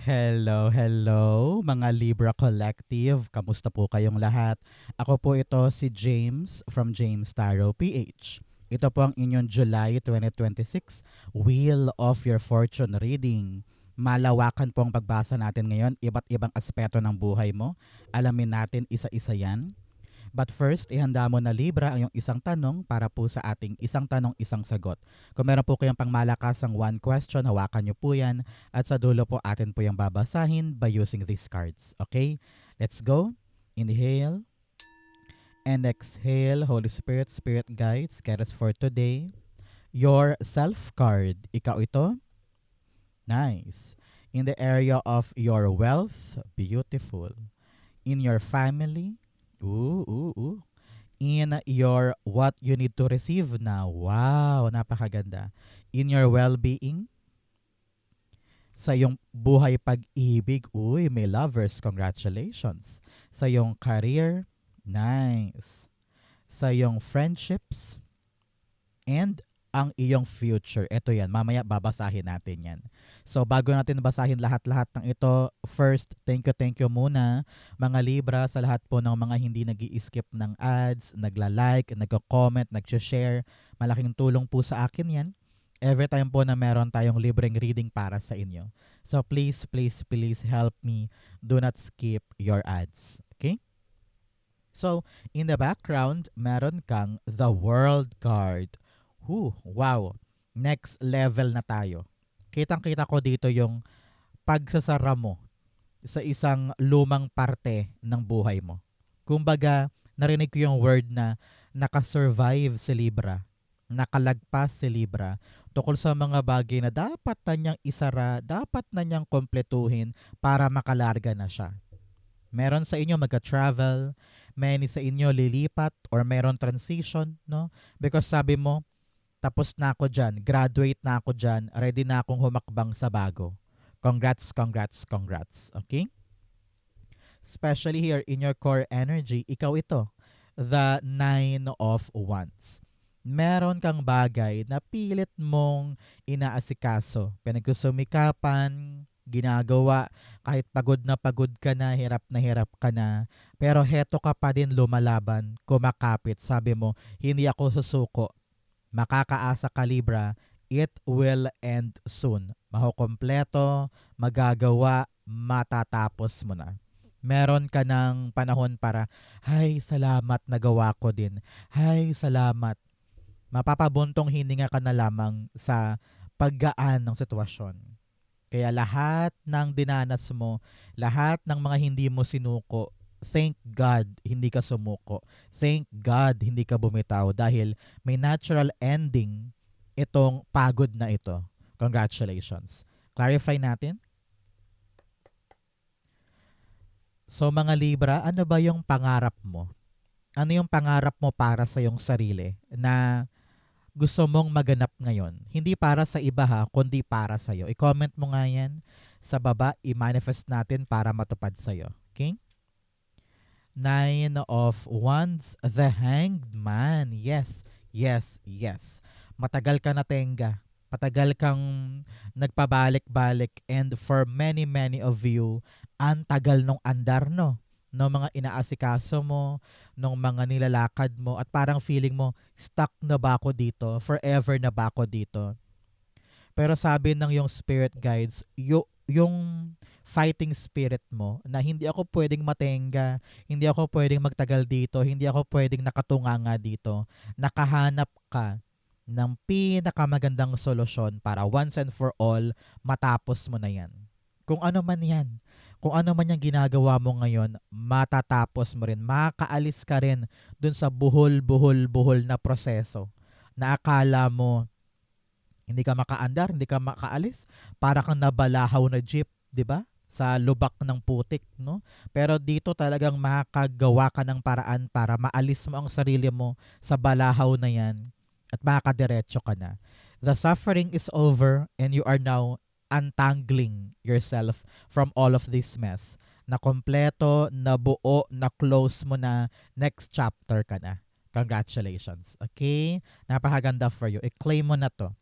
Hello, hello mga Libra Collective. Kamusta po kayong lahat? Ako po ito si James from James Tarot PH. Ito po ang inyong July 2026 Wheel of Your Fortune reading. Malawakan po ang pagbasa natin ngayon, iba't ibang aspeto ng buhay mo. Alamin natin isa-isa yan. But first, ihanda mo na Libra ang iyong isang tanong para po sa ating isang tanong, isang sagot. Kung meron po kayong pangmalakasang one question, hawakan nyo po yan. At sa dulo po atin po yung babasahin by using these cards. Okay? Let's go. Inhale and exhale. Holy Spirit, Spirit Guides, get us for today. Your self card. Ikaw ito? Nice. In the area of your wealth, beautiful. In your family, ooh. In your what you need to receive now. Wow, napakaganda. In your well-being, sa iyong buhay pag-ibig, uy, may lovers, congratulations. Sa iyong career, nice. Sa iyong friendships, and ang iyong future. Ito yan, mamaya babasahin natin yan. So bago natin basahin lahat-lahat ng ito, first, thank you muna mga Libra sa lahat po ng mga hindi nag skip ng ads, nagla-like, nagko-comment, nag-share. Malaking tulong po sa akin yan. Every time po na meron tayong libreng reading para sa inyo. So please help me. Do not skip your ads. Okay? So, in the background, meron kang the World card. Wow. Next level na tayo. Kitang-kita ko dito yung pagsasara mo sa isang lumang parte ng buhay mo. Kumbaga, narinig ko yung word na nakasurvive si Libra, nakalagpas si Libra tungkol sa mga bagay na dapat na niyang isara, dapat na niyang kompletuhin para makalarga na siya. Meron sa inyo magka-travel, many sa inyo lilipat or meron transition, no? Because sabi mo, tapos na ako dyan, graduate na ako dyan, ready na akong humakbang sa bago. Congrats. Okay? Especially here in your core energy, ikaw ito, the Nine of Wands. Meron kang bagay na pilit mong inaasikaso, pinagsusumikapan, ginagawa, kahit pagod ka na hirap ka na, pero heto ka pa din lumalaban, kumakapit, sabi mo, hindi ako susuko, makakaasa ka Libra, it will end soon. Makukompleto, magagawa, matatapos mo na. Meron ka ng panahon para, hay, salamat, nagawa ko din. Hay, salamat. Mapapabuntong hininga ka na lamang sa paggaan ng sitwasyon. Kaya lahat ng dinanas mo, lahat ng mga hindi mo sinuko, thank God hindi ka sumuko. Thank God hindi ka bumitaw dahil may natural ending itong pagod na ito. Congratulations. Clarify natin. So mga Libra, ano ba yung pangarap mo? Ano yung pangarap mo para sa iyong sarili na gusto mong maganap ngayon? Hindi para sa iba ha, kundi para sa iyo. I-comment mo nga yan sa baba, i-manifest natin para matupad sa iyo. Okay? Nine of Wands, the Hanged Man. Yes. Matagal ka na tenga. Patagal kang nagpabalik-balik and for many of you, ang tagal nung andar no? No mga inaasikaso mo, nung mga nilalakad mo at parang feeling mo, stuck na ba ako dito? Forever na ba ako dito? Pero sabi ng yung spirit guides, yung fighting spirit mo na hindi ako pwedeng matenga, hindi ako pwedeng magtagal dito, hindi ako pwedeng nakatunganga dito. Nakahanap ka ng pinakamagandang solusyon para once and for all matapos mo na yan. Kung ano man yan, kung ano man yung ginagawa mo ngayon, matatapos mo rin. Makakaalis ka rin dun sa buhol na proseso na akala mo hindi ka makaandar, hindi ka makaalis. Para kang nabalahaw na jeep, 'di ba? Sa lubak ng putik, no? Pero dito talagang makakagawa ka ng paraan para maalis mo ang sarili mo sa balahaw na 'yan at makakadiretso ka na. The suffering is over and you are now untangling yourself from all of this mess. Na kompleto, na buo, na close mo na, next chapter ka na. Congratulations. Okay? Napakaganda for you. I-claim mo na to.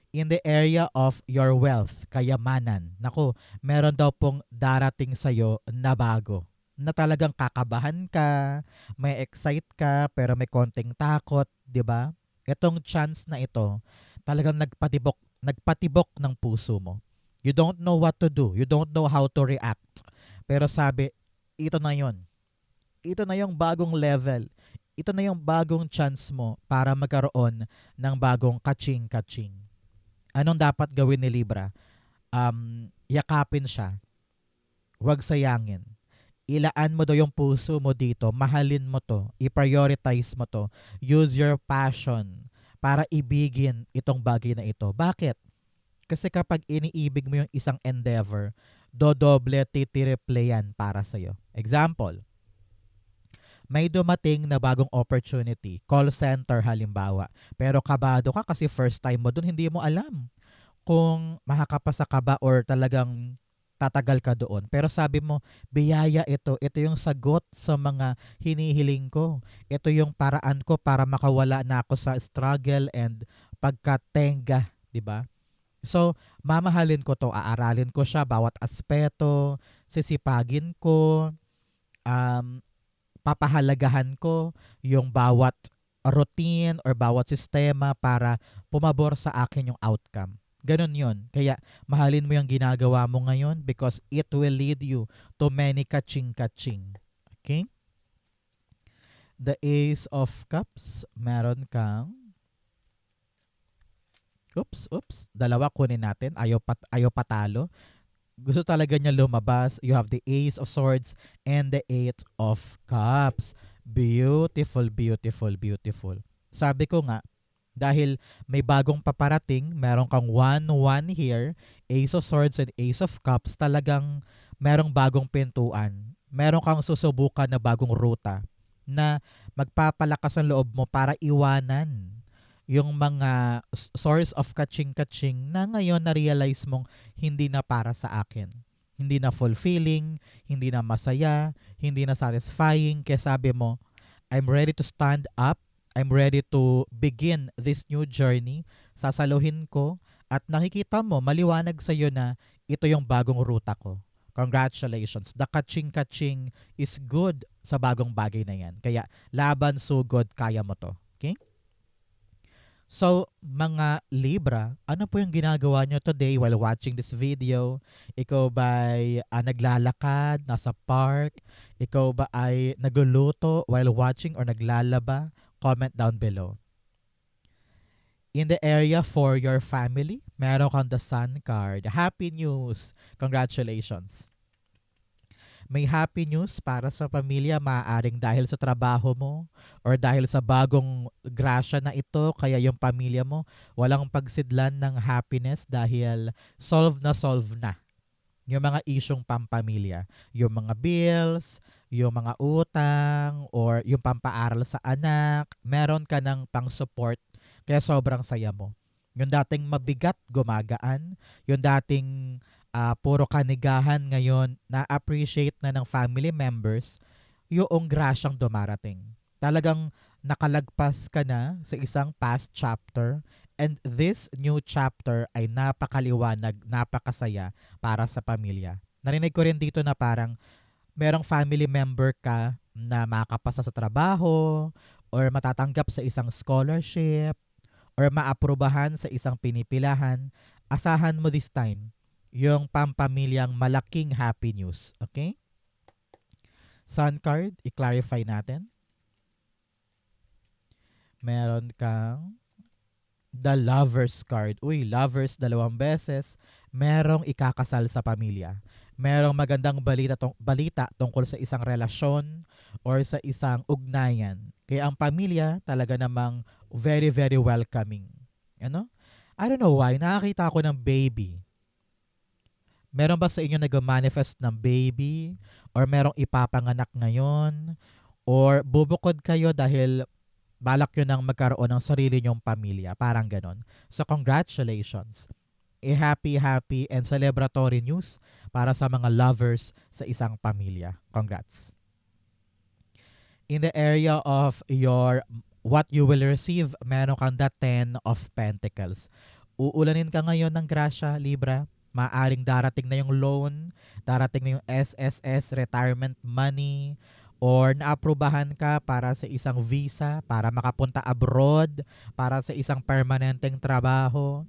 In the area of your wealth, kayamanan, naku, meron daw pong darating sa'yo na bago. Na talagang kakabahan ka, may excite ka, pero may konting takot, di ba? Itong chance na ito, talagang nagpatibok ng puso mo. You don't know what to do. You don't know how to react. Pero sabi, ito na yon. Ito na yung bagong level. Ito na yung bagong chance mo para magkaroon ng bagong kaching-kaching. Anong dapat gawin ni Libra? Yakapin siya. Huwag sayangin. Ilaan mo daw yung puso mo dito. Mahalin mo to. I-prioritize mo to. Use your passion para ibigin itong bagay na ito. Bakit? Kasi kapag iniibig mo yung isang endeavor, dodoble titiriple yan para sa'yo. Example, may dumating na bagong opportunity, call center halimbawa, pero kabado ka kasi first time mo dun, hindi mo alam kung makakapasa ka ba or talagang tatagal ka doon. Pero sabi mo, biyaya ito yung sagot sa mga hinihiling ko. Ito yung paraan ko para makawala na ako sa struggle and pagkatenga, di ba? So, mamahalin ko to, aaralin ko siya, bawat aspeto, sisipagin ko, um, papahalagahan ko yung bawat routine or bawat sistema para pumabor sa akin yung outcome. Ganon yun. Kaya mahalin mo yung ginagawa mo ngayon because it will lead you to many kaching-kaching. Okay? The Ace of Cups, meron kang dalawa kunin natin. Ayaw patalo. Gusto talaga niya lumabas. You have the Ace of Swords and the Eight of Cups. Beautiful, beautiful, beautiful. Sabi ko nga, dahil may bagong paparating, meron kang 1-1 here, Ace of Swords and Ace of Cups, talagang merong bagong pintuan. Meron kang susubukan na bagong ruta na magpapalakas ang loob mo para iwanan yung mga source of kaching-kaching na ngayon na-realize mong hindi na para sa akin. Hindi na fulfilling, hindi na masaya, hindi na satisfying. Kaya sabi mo, I'm ready to stand up. I'm ready to begin this new journey. Sasaluhin ko at nakikita mo, maliwanag sa iyo na ito yung bagong ruta ko. Congratulations. The kaching-kaching is good sa bagong bagay na yan. Kaya laban, sugod, kaya mo to. Okay? So, mga Libra, ano po yung ginagawa nyo today while watching this video? Ikaw ba ay naglalakad, nasa park? Ikaw ba ay nagluluto while watching or naglalaba? Comment down below. In the area for your family, meron kang the Sun card. Happy news! Congratulations! May happy news para sa pamilya, maaaring dahil sa trabaho mo or dahil sa bagong grasya na ito, kaya yung pamilya mo walang pagsidlan ng happiness dahil solve na yung mga isyong pampamilya. Yung mga bills, yung mga utang, or yung pampaaral sa anak, meron ka ng pang-support kaya sobrang saya mo. Yung dating mabigat, gumagaan. Yung dating puro kanigahan ngayon, na-appreciate na ng family members yung grasyang dumarating. Talagang nakalagpas ka na sa isang past chapter and this new chapter ay napakaliwanag, napakasaya para sa pamilya. Narinig ko rin dito na parang merong family member ka na makakapasa sa trabaho or matatanggap sa isang scholarship or maaprubahan sa isang pinipilahan. Asahan mo this time yung pampamilyang malaking happy news. Okay? Sun card, i-clarify natin. Meron kang the Lovers card. Uy, lovers 2 beses. Merong ikakasal sa pamilya. Merong magandang balita tungkol sa isang relasyon or sa isang ugnayan. Kaya ang pamilya talaga namang very, very welcoming. Ano? I don't know why, nakakita ako ng baby. Meron ba sa inyo nag-manifest ng baby? Or merong ipapanganak ngayon? Or bubukod kayo dahil balak nyo nang magkaroon ng sarili nyong pamilya? Parang ganon. So congratulations. A happy, happy and celebratory news para sa mga lovers sa isang pamilya. Congrats. In the area of your what you will receive, meron kang the 10 of Pentacles. Uulanin ka ngayon ng grasya, Libra. Maaring darating na yung loan, darating na yung SSS, retirement money, or naaprubahan ka para sa isang visa, para makapunta abroad, para sa isang permanenteng trabaho,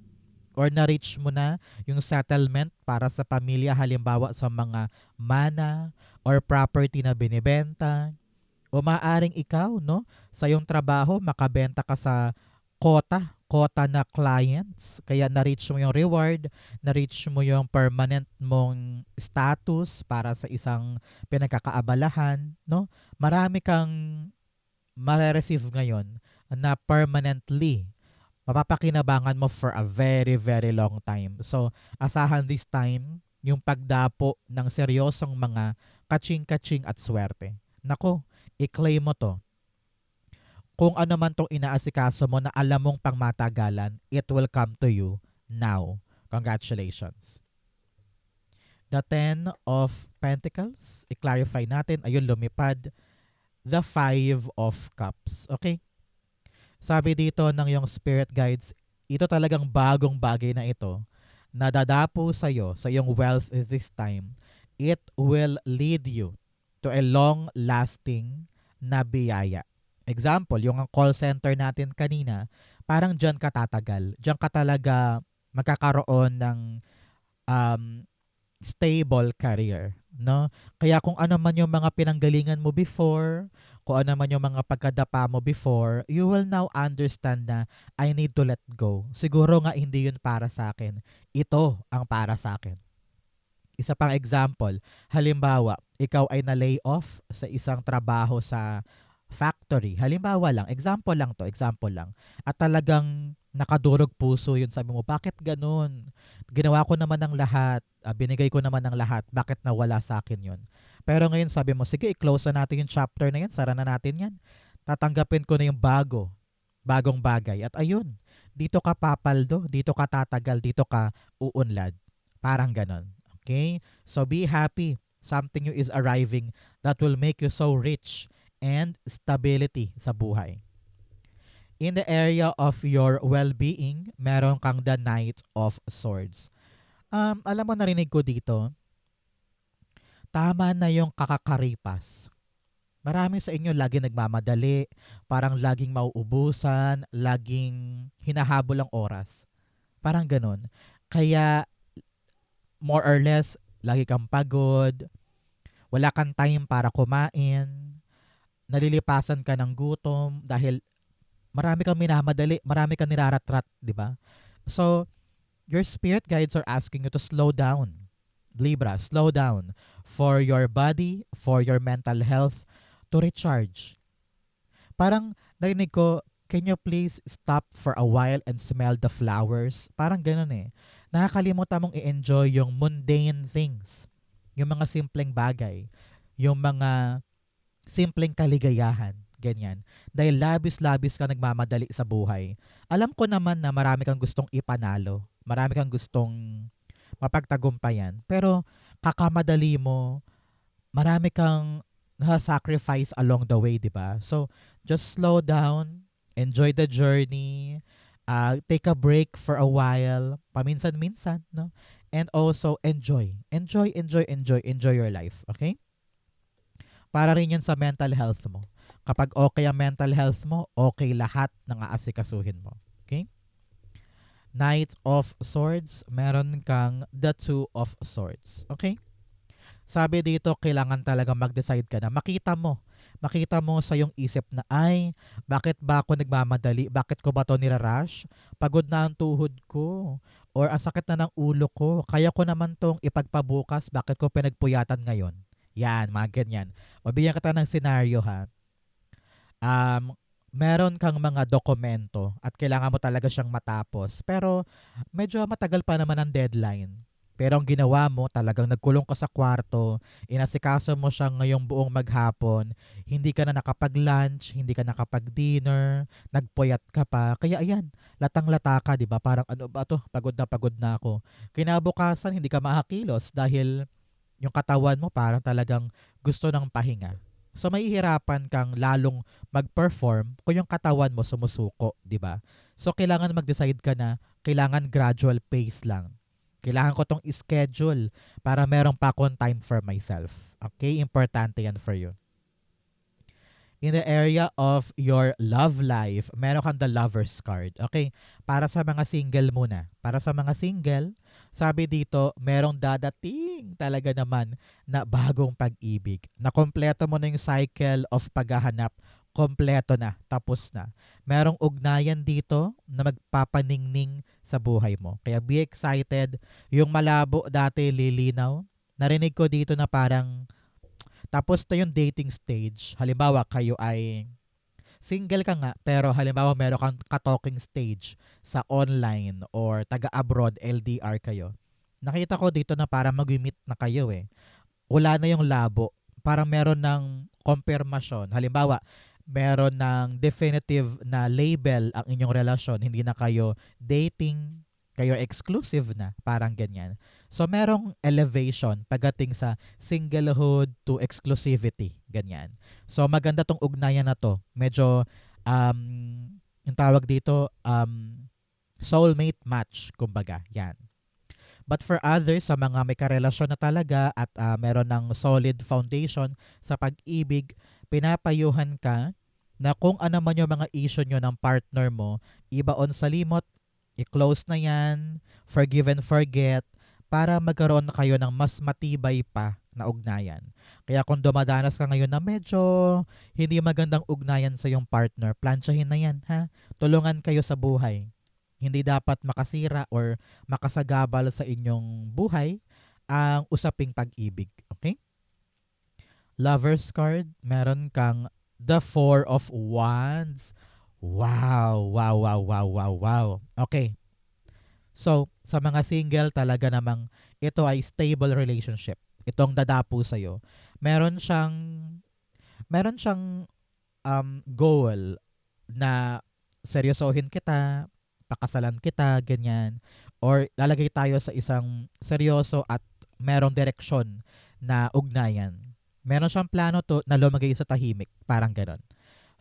or na-reach mo na yung settlement para sa pamilya, halimbawa sa mga mana or property na binibenta. O maaring ikaw, no, sa iyong trabaho, makabenta ka sa kota na clients, kaya na-reach mo yung reward, na-reach mo yung permanent mong status para sa isang pinagkakaabalahan, no? Marami kang mare-receive ngayon na permanently mapapakinabangan mo for a very, very long time. So, asahan this time yung pagdapo ng seryosong mga kaching-kaching at swerte. Nako, i-claim mo to. Kung ano man tong inaasikaso mo na alam mong pangmatagalan, it will come to you now. Congratulations. The Ten of Pentacles, i-clarify natin, ayun lumipad. The Five of Cups. Okay? Sabi dito ng yung spirit guides, ito talagang bagong bagay na ito na dadapo sa'yo, sa iyong wealth this time. It will lead you to a long-lasting na biyaya. Example, yung call center natin kanina, parang dyan ka tatagal. Dyan ka talaga magkakaroon ng um, stable career, no? Kaya kung ano man yung mga pinanggalingan mo before, kung ano man yung mga pagkadapa mo before, you will now understand na I need to let go. Siguro nga hindi yun para sa akin. Ito ang para sa akin. Isa pang example, halimbawa, ikaw ay na-lay off sa isang trabaho sa factory. Halimbawa lang, example lang. At talagang nakadurog puso yun. Sabi mo, bakit ganun? Ginawa ko naman ng lahat. Binigay ko naman ng lahat. Bakit nawala sa akin yun? Pero ngayon sabi mo, sige, i-close na natin yung chapter na yan. Sara na natin yan. Tatanggapin ko na yung bagong bagay. At ayun, dito ka papaldo, dito ka tatagal, dito ka uunlad. Parang ganon. Okay? So be happy. Something new is arriving that will make you so rich and stability sa buhay. In the area of your well-being, meron kang the Knight of Swords. Alam mo, narinig ko dito, tama na yung kakakaripas. Marami sa inyo lagi nagmamadali, parang laging mauubusan, laging hinahabol ang oras. Parang ganun. Kaya, more or less, lagi kang pagod, wala kang time para kumain, nalilipasan ka ng gutom dahil marami kang minamadali, marami kang niraratrat, di ba? So, your spirit guides are asking you to slow down. Libra, slow down for your body, for your mental health, to recharge. Parang narinig ko, can you please stop for a while and smell the flowers? Parang ganun eh. Nakakalimutan mong i-enjoy yung mundane things. Yung mga simpleng bagay. Yung mga simpleng kaligayahan. Ganyan. Dahil labis-labis ka nagmamadali sa buhay. Alam ko naman na marami kang gustong ipanalo. Marami kang gustong mapagtagumpayan. Pero kakamadali mo, marami kang sacrifice along the way, di ba? So, just slow down, enjoy the journey, take a break for a while, paminsan-minsan, no? And also, enjoy. Enjoy your life, okay? Para rin yan sa mental health mo. Kapag okay ang mental health mo, okay lahat ng aasikasuhin mo. Okay? Knight of Swords, meron kang the Two of Swords. Okay? Sabi dito, kailangan talaga mag-decide ka na. Makita mo sa yung isip na, ay, bakit ba ako nagmamadali? Bakit ko ba to nirarush? Pagod na ang tuhod ko. Or ang sakit na ng ulo ko. Kaya ko naman tong ipagpabukas. Bakit ko pinagpuyatan ngayon? Yan, mga ganyan. Mabigyan kita ng senaryo ha. Meron kang mga dokumento at kailangan mo talaga siyang matapos. Pero medyo matagal pa naman ang deadline. Pero ang ginawa mo, talagang nagkulong ka sa kwarto, inasikaso mo siya ngayong buong maghapon, hindi ka na nakapag-lunch, hindi ka nakapag-dinner, nagpuyat ka pa. Kaya ayan, latang-lata ka, di ba? Parang ano ba to? Pagod na ako. Kinabukasan, hindi ka makakilos dahil yung katawan mo parang talagang gusto ng pahinga. So mahihirapan kang lalong mag-perform kung yung katawan mo sumusuko, 'di ba? So kailangan mag-decide ka na kailangan gradual pace lang. Kailangan ko tong schedule para meron pa akong time for myself. Okay? Importante yan for you. In the area of your love life, meron kang the lover's card. Okay? Para sa mga single muna. Para sa mga single, sabi dito, merong dadating talaga naman na bagong pag-ibig. Na kompleto mo na yung cycle of paghahanap. Kompleto na. Tapos na. Merong ugnayan dito na magpapaningning sa buhay mo. Kaya be excited. Yung malabo dati lilinaw. Narinig ko dito na parang tapos na yung dating stage. Halimbawa, kayo ay single ka nga, pero halimbawa meron kang ka-talking stage sa online or taga-abroad, LDR kayo. Nakita ko dito na parang mag-meet na kayo eh. Wala na yung labo. Parang meron ng confirmation. Halimbawa, meron ng definitive na label ang inyong relasyon. Hindi na kayo dating, kayo exclusive na. Parang ganyan. So, merong elevation pagdating sa singlehood to exclusivity. Ganyan. So, maganda tong ugnayan na to. Medyo, yung tawag dito, soulmate match, kumbaga. Yan. But for others, sa mga may karelasyon na talaga at meron ng solid foundation sa pag-ibig, pinapayuhan ka na kung ano man yung mga issue nyo ng partner mo, ibaon sa limot, i-close na yan, forgive and forget, para magkaroon na kayo ng mas matibay pa na ugnayan. Kaya kung dumadanas ka ngayon na medyo hindi magandang ugnayan sa yung partner, plansyahin na yan, ha? Tulungan kayo sa buhay. Hindi dapat makasira or makasagabal sa inyong buhay ang usaping pag-ibig. Okay? Lover's card, meron kang the Four of Wands. Wow, wow, wow, wow, wow, wow. Okay. So, sa mga single talaga namang ito ay stable relationship. Itong dadapo sa'yo. Meron siyang meron siyang goal na seryosohin kita, pakasalan kita, ganyan. Or lalagay tayo sa isang seryoso at merong direksyon na ugnayan. Meron siyang plano to na lumagay sa tahimik, parang ganon.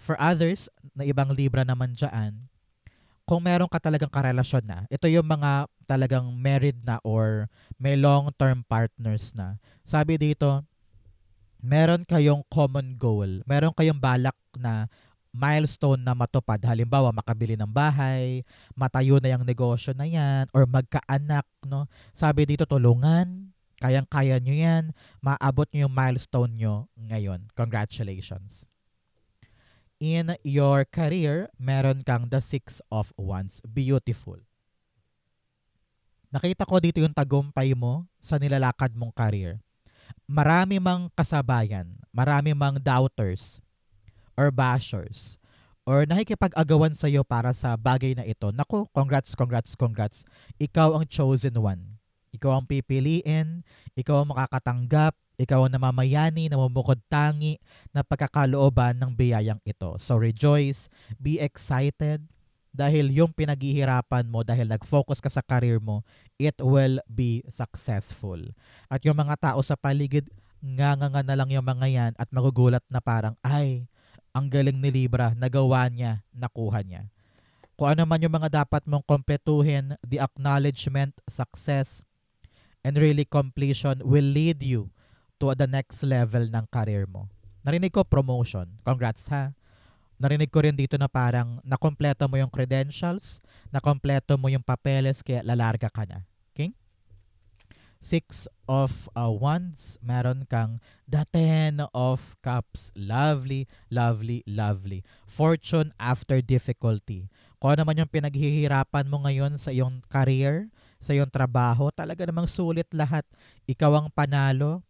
For others, na ibang libra naman dyan, kung meron ka talagang karelasyon na, ito yung mga talagang married na or may long-term partners na. Sabi dito, meron kayong common goal. Meron kayong balak na milestone na matupad. Halimbawa, makabili ng bahay, matayo na yung negosyo na yan, or magkaanak, no? Sabi dito, tulungan, kayang-kaya nyo yan, maabot nyo yung milestone nyo ngayon. Congratulations. In your career, meron kang the Six of Wands. Beautiful. Nakita ko dito yung tagumpay mo sa nilalakad mong career. Marami mang kasabayan, marami mang doubters or bashers or nakikipag-agawan sa'yo para sa bagay na ito. Naku, congrats, congrats, congrats. Ikaw ang chosen one. Ikaw ang pipiliin, ikaw ang makakatanggap, ikaw ang namamayani, namumukod tangi na pagkakalooban ng biyayang ito. So rejoice, be excited, dahil yung pinaghihirapan mo, dahil nag-focus ka sa career mo, it will be successful. At yung mga tao sa paligid, nga na lang yung mga yan at magugulat na parang, ay, ang galing ni Libra, nagawa niya, nakuha niya. Kung ano man yung mga dapat mong kompletuhin, the acknowledgement, success, and really completion will lead you to the next level ng career mo. Narinig ko promotion. Congrats ha. Narinig ko rin dito na parang nakompleto mo yung credentials, nakompleto mo yung papeles, kaya lalarga ka na. Okay? Six of Wands, meron kang the Ten of Cups. Lovely, lovely, lovely. Fortune after difficulty. Kung ano man yung pinaghihirapan mo ngayon sa iyong career, sa iyong trabaho, talaga namang sulit lahat. Ikaw ang panalo,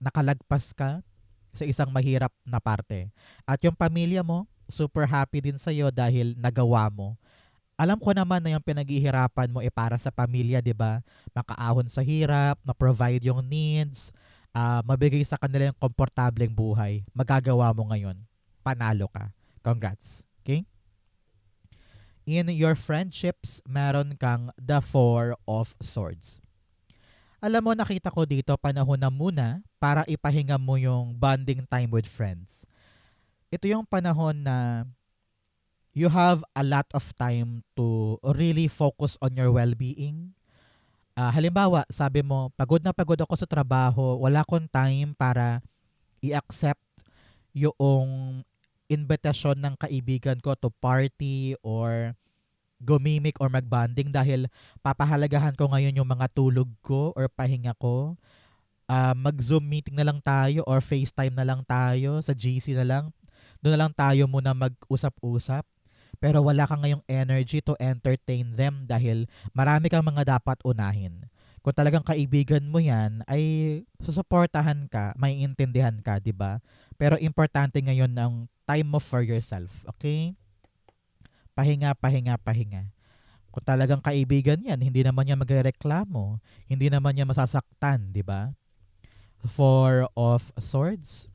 nakalagpas ka sa isang mahirap na parte. At yung pamilya mo, super happy din sa'yo dahil nagawa mo. Alam ko naman na yung pinaghihirapan mo para sa pamilya, di ba? Makaahon sa hirap, ma-provide yung needs, mabigay sa kanila yung komportableng buhay. Magagawa mo ngayon. Panalo ka. Congrats. Okay? In your friendships, meron kang the Four of Swords. Alam mo, nakita ko dito panahon na muna para ipahinga mo yung bonding time with friends. Ito yung panahon na you have a lot of time to really focus on your well-being. Halimbawa, sabi mo, pagod na pagod ako sa trabaho, wala akong time para i-accept yung invitation ng kaibigan ko to party or gumimik or magbanding dahil papahalagahan ko ngayon yung mga tulog ko or pahinga ko. Mag-Zoom meeting na lang tayo or FaceTime na lang tayo, sa GC na lang. Doon na lang tayo muna mag-usap-usap. Pero wala kang ngayong energy to entertain them dahil marami kang mga dapat unahin. Kung talagang kaibigan mo yan, ay susuportahan ka, maiintindihan ka, di ba? Pero importante ngayon ang time mo for yourself, okay? Pahinga, pahinga, pahinga. Kung talagang kaibigan yan, hindi naman niya magrereklamo, hindi naman niya masasaktan, di ba? Four of Swords,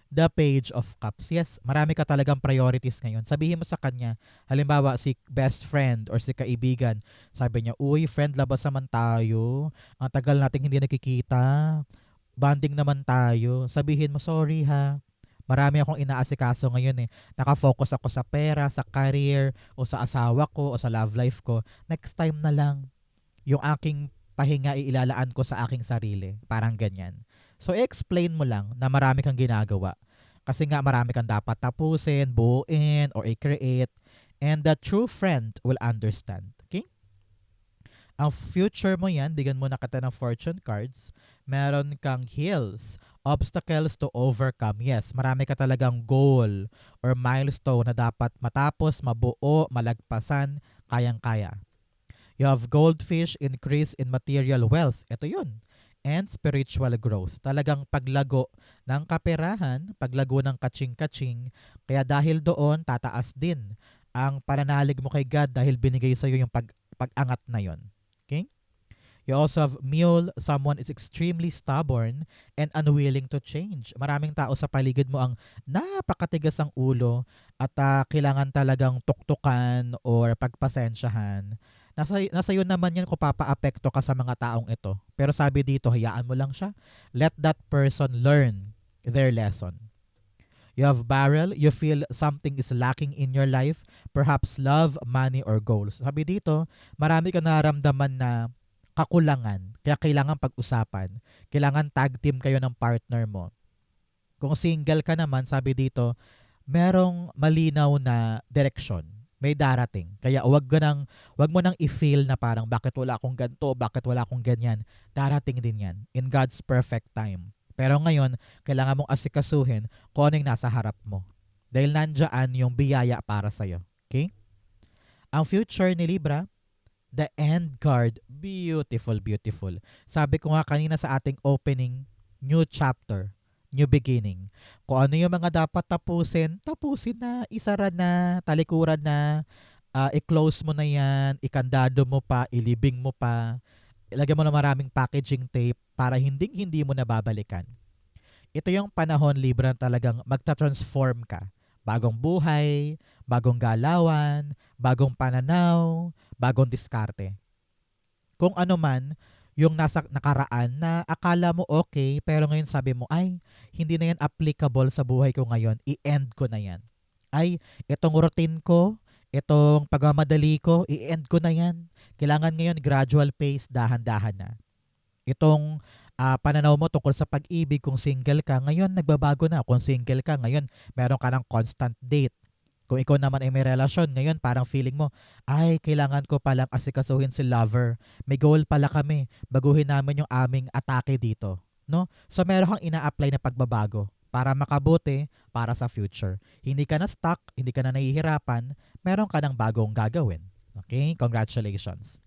the Page of Cups. Yes, marami ka talagang priorities ngayon. Sabihin mo sa kanya, halimbawa si best friend or si kaibigan, sabi niya, uy friend, labas naman tayo. Ang tagal nating hindi nakikita. Bonding naman tayo. Sabihin mo, sorry ha. Marami akong inaasikaso ngayon eh. Nakafocus ako sa pera, sa career, o sa asawa ko, o sa love life ko. Next time na lang. Yung aking pahinga ilalaan ko sa aking sarili. Parang ganyan. So, explain mo lang na marami kang ginagawa. Kasi nga marami kang dapat tapusin, buuin, or i-create. And the true friend will understand. Okay? Ang future mo yan, bigyan mo na kita ng fortune cards. Meron kang hills, obstacles to overcome. Yes, marami ka talagang goal or milestone na dapat matapos, mabuo, malagpasan, kayang-kaya. You have goldfish, increase in material wealth. Ito yun. And spiritual growth. Talagang paglago ng kaperahan, paglago ng kaching-kaching. Kaya dahil doon, tataas din ang pananalig mo kay God dahil binigay sa'yo yung pag-angat na yon. Okay? You also have mule, someone is extremely stubborn and unwilling to change. Maraming tao sa paligid mo ang napakatigas ang ulo at kailangan talagang tuktukan or pagpasensyahan. Nasa iyo naman yan kung papaapekto ka sa mga taong ito. Pero sabi dito, hayaan mo lang siya. Let that person learn their lesson. You have barrel, you feel something is lacking in your life, perhaps love, money, or goals. Sabi dito, marami ka nararamdaman na kakulangan, kaya kailangan pag-usapan. Kailangan tag team kayo ng partner mo. Kung single ka naman, sabi dito, merong malinaw na direksyon. May darating. Kaya wag mo nang i-feel na parang bakit wala akong ganito, bakit wala akong ganyan. Darating din yan in God's perfect time. Pero ngayon, kailangan mong asikasuhin kung ano yung nasa harap mo. Dahil nandyan yung biyaya para sa'yo. Okay? Ang future ni Libra, the end card, beautiful, beautiful. Sabi ko nga kanina sa ating opening, new chapter, new beginning. Kung ano yung mga dapat tapusin na, isara na, talikuran na, i-close mo na yan, ikandado mo pa, ilibing mo pa, ilagay mo na maraming packaging tape para hindi mo na babalikan. Ito yung panahon, Libra, talagang magta-transform ka. Bagong buhay, bagong galawan, bagong pananaw, bagong diskarte. Kung ano man yung nasa nakaraan na akala mo okay, pero ngayon sabi mo, ay, hindi na yan applicable sa buhay ko ngayon, i-end ko na yan. Ay, itong routine ko, itong pagmamadali ko, i-end ko na yan. Kailangan ngayon gradual pace, dahan-dahan na. Itong pananaw mo tungkol sa pag-ibig, kung single ka, ngayon nagbabago na. Kung single ka, ngayon meron ka ng constant date. Kung ikaw naman ay may relasyon, ngayon parang feeling mo, ay, kailangan ko palang asikasuhin si lover. May goal pala kami. Baguhin namin yung aming atake dito. No? So meron kang ina-apply na pagbabago para makabuti para sa future. Hindi ka na stuck, hindi ka na nahihirapan, meron ka ng bagong gagawin. Okay? Congratulations.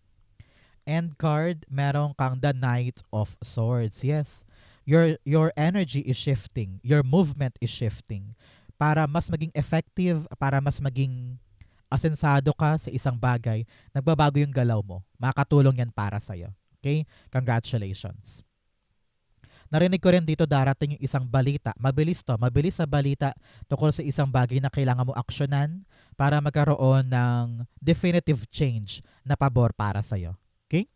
End card, meron kang the Knight of Swords. Yes. Your energy is shifting. Your movement is shifting. Para mas maging effective, para mas maging asensado ka sa isang bagay, nagbabago yung galaw mo. Makakatulong yan para sa'yo. Okay? Congratulations. Narinig ko rin dito darating yung isang balita. Mabilis to. Mabilis sa balita tungkol sa isang bagay na kailangan mo aksyonan para magkaroon ng definitive change na pabor para sa'yo. Okay?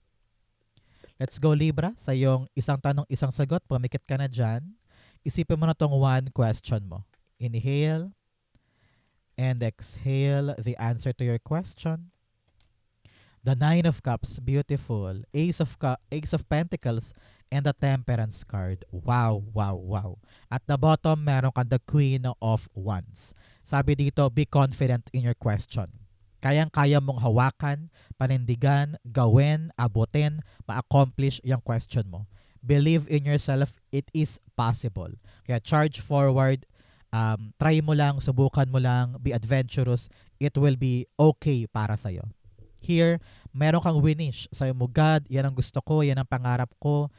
Let's go Libra, sa iyong isang tanong, isang sagot. Pumikit ka na dyan. Isipin mo na tong one question mo. Inhale and exhale the answer to your question. The Nine of Cups, beautiful. Ace of Pentacles, and the Temperance card. Wow, wow, wow. At the bottom, meron ka the Queen of Wands. Sabi dito, be confident in your question. Kayang-kaya mong hawakan, panindigan, gawin, abutin, ma-accomplish yung question mo. Believe in yourself, it is possible. Kaya charge forward, try mo lang, subukan mo lang, be adventurous, it will be okay para sa'yo. Here, meron kang winish. Sabi mo, God, yan ang gusto ko, yan ang pangarap ko.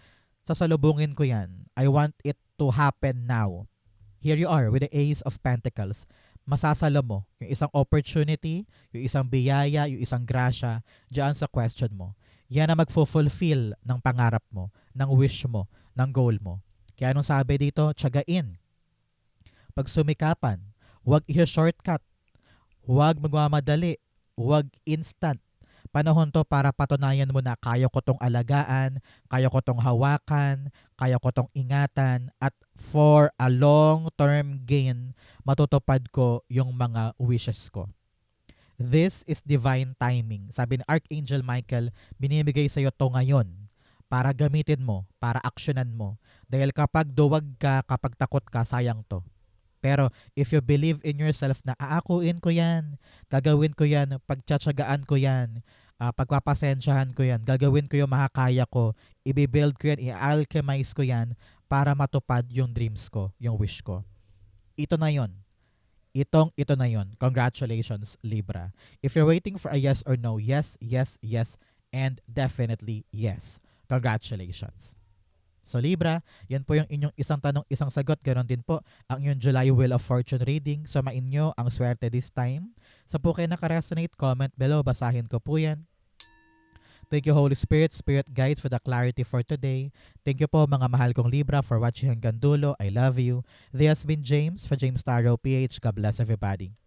Sasalubungin ko yan. I want it to happen now. Here you are with the Ace of Pentacles. Masasalo mo yung isang opportunity, yung isang biyaya, yung isang grasya diyan sa question mo. Yan ang magfulfill ng pangarap mo, ng wish mo, ng goal mo. Kaya anong sabi dito? Tiyagain. Pagsumikapan. Huwag i-shortcut. Huwag magmamadali. Huwag instant. Panahon to para patunayan mo na kaya ko tong alagaan, kaya ko tong hawakan, kaya ko tong ingatan, at for a long-term gain, matutupad ko yung mga wishes ko. This is divine timing. Sabi ni Archangel Michael, binibigay sa iyo to ngayon para gamitin mo, para aksyonan mo. Dahil kapag duwag ka, kapag takot ka, sayang to. Pero if you believe in yourself na aakuin ko yan, gagawin ko yan, pagtsatsagaan ko yan, pagpapasensyahan ko yan, gagawin ko yung makakaya ko, i-build ko yan, i-alchemize ko yan para matupad yung dreams ko, yung wish ko. Ito na yon. Ito na yon. Congratulations, Libra. If you're waiting for a yes or no, yes, yes, yes, and definitely yes. Congratulations. So Libra, yan po yung inyong isang tanong, isang sagot. Ganon din po ang inyong July Wheel of Fortune reading. So mainyo ang swerte this time. Sa po kayo nakaresonate, comment below. Basahin ko po yan. Thank you Holy Spirit, Spirit Guides for the clarity for today. Thank you po mga mahal kong Libra for watching hanggang dulo. I love you. This has been James for James Tarot PH. God bless everybody.